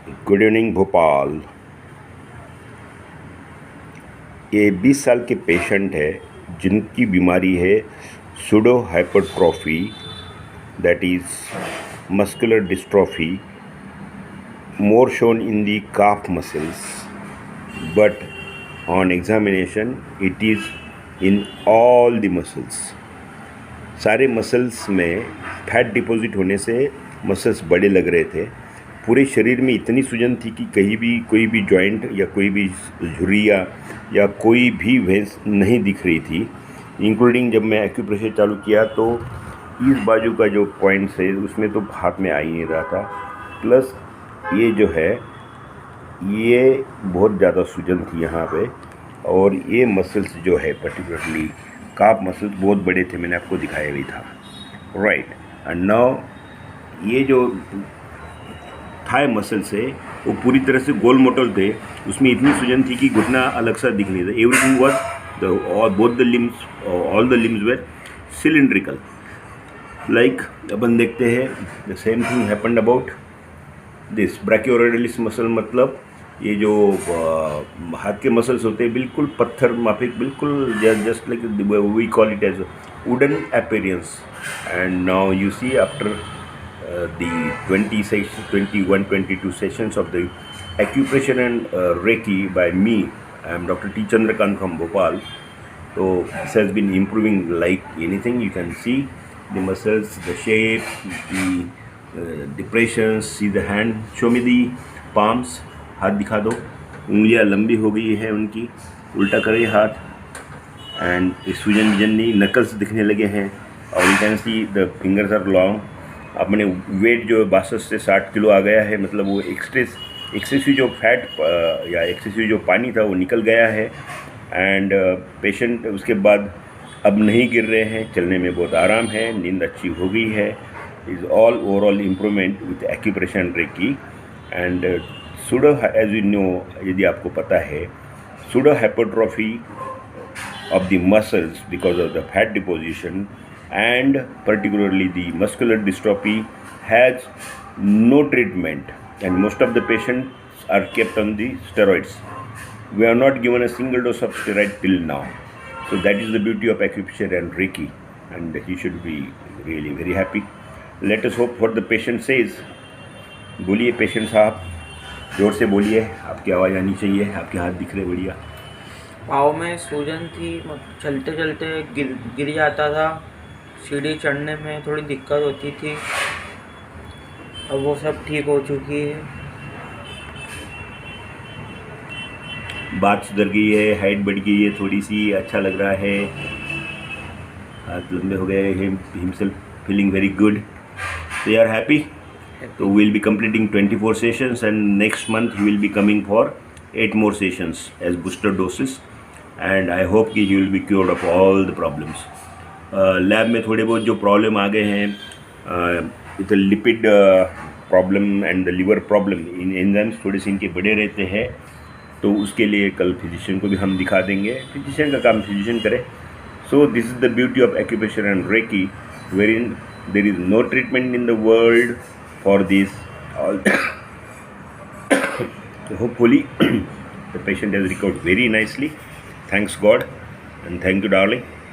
Good evening Bhopal. ये 20 साल के पेशेंट है जिनकी बीमारी है pseudo hypertrophy, that is muscular dystrophy, more shown in the calf muscles, but on examination it is in all the muscles. सारे मसल्स में फैट डिपॉजिट होने से मसल्स बड़े लग रहे थे। पूरे शरीर में इतनी सूजन थी कि कहीं भी कोई भी जॉइंट या कोई भी झुर्रियाँ या कोई भी वेंस नहीं दिख रही थी। इंक्लूडिंग जब मैं एक्यूप्रेशर चालू किया तो इस बाजू का जो पॉइंट्स है उसमें तो हाथ में आ ही नहीं रहा था। प्लस ये जो है ये बहुत ज़्यादा सूजन थी यहाँ पे, और ये मसल्स जो है पर्टिकुलरली काफ मसल्स बहुत बड़े थे, मैंने आपको दिखाया भी था, राइट। एंड नाउ ये जो थाई मसल्स है वो पूरी तरह से गोल मोटल थे, उसमें इतनी सूजन थी कि घुटना अलग सा दिख नहीं था। Everything was both the limbs, all the limbs were cylindrical. Like अपन देखते हैं the same thing happened about this brachioradialis muscle, मतलब ये जो हाथ के मसल्स होते हैं बिल्कुल पत्थर माफिक, बिल्कुल just like we call it as wooden appearance. And now you see after the 22 sessions of the acupressure and Reiki by me, I am Dr. T. Chandrakant from Bhopal. So this has been improving like anything. You can see the muscles, the shape, the depressions. See the hand. Show me the palms. हाथ दिखा दो। उंगलियां लंबी हो गई है उनकी, उल्टा करें हाथ। एंड सूजन विजन नहीं, नकल्स दिखने लगे हैं, और you can see the fingers are long. अपने वेट जो 62 से 60 किलो आ गया है, मतलब वो एक्सेसिव जो फैट या एक्सेसिव जो पानी था वो निकल गया है। एंड पेशेंट उसके बाद अब नहीं गिर रहे हैं, चलने में बहुत आराम है, नींद अच्छी हो गई है। Is all overall improvement with acupressure and reiki. And pseudo, as you know, यदि आपको पता है, pseudo hypertrophy of the muscles because of the fat deposition and particularly the muscular dystrophy has no treatment, and most of the patients are kept on the steroids. We are not given a single dose of steroid till now. So that is the beauty of acupressure and Reiki, and he should be really very happy. Let us hope what the patient says. बोलिए patient साहब, जोर से बोलिए, आपकी आवाज़ आनी चाहिए, आपके हाथ दिख रहे बढ़िया। पाँव में सूजन थी, चलते चलते गिर जाता था, सीढ़ी चढ़ने में थोड़ी दिक्कत होती थी, अब वो सब ठीक हो चुकी है। बात सुधर गई है, हाइट बढ़ गई है थोड़ी सी, अच्छा लग रहा है, हाथ लंबे हो गए, himself feeling very good. So you are happy? So we will be completing 24 sessions, and next month you will be coming for 8 more sessions as booster doses, and I hope कि you will be cured of all the problems. Lab में थोड़े बहुत जो problem आ गए हैं, इधर lipid problem and the liver problem, in enzymes थोड़े से इनके बड़े रहते हैं, तो उसके लिए कल फिजिशियन को भी हम दिखा देंगे। फिजिशियन का काम फिजिशियन करे। So this is the beauty of acupressure and reiki, wherein there is no treatment in the world for this. So hopefully the patient has recovered very nicely. Thanks God, and thank you darling.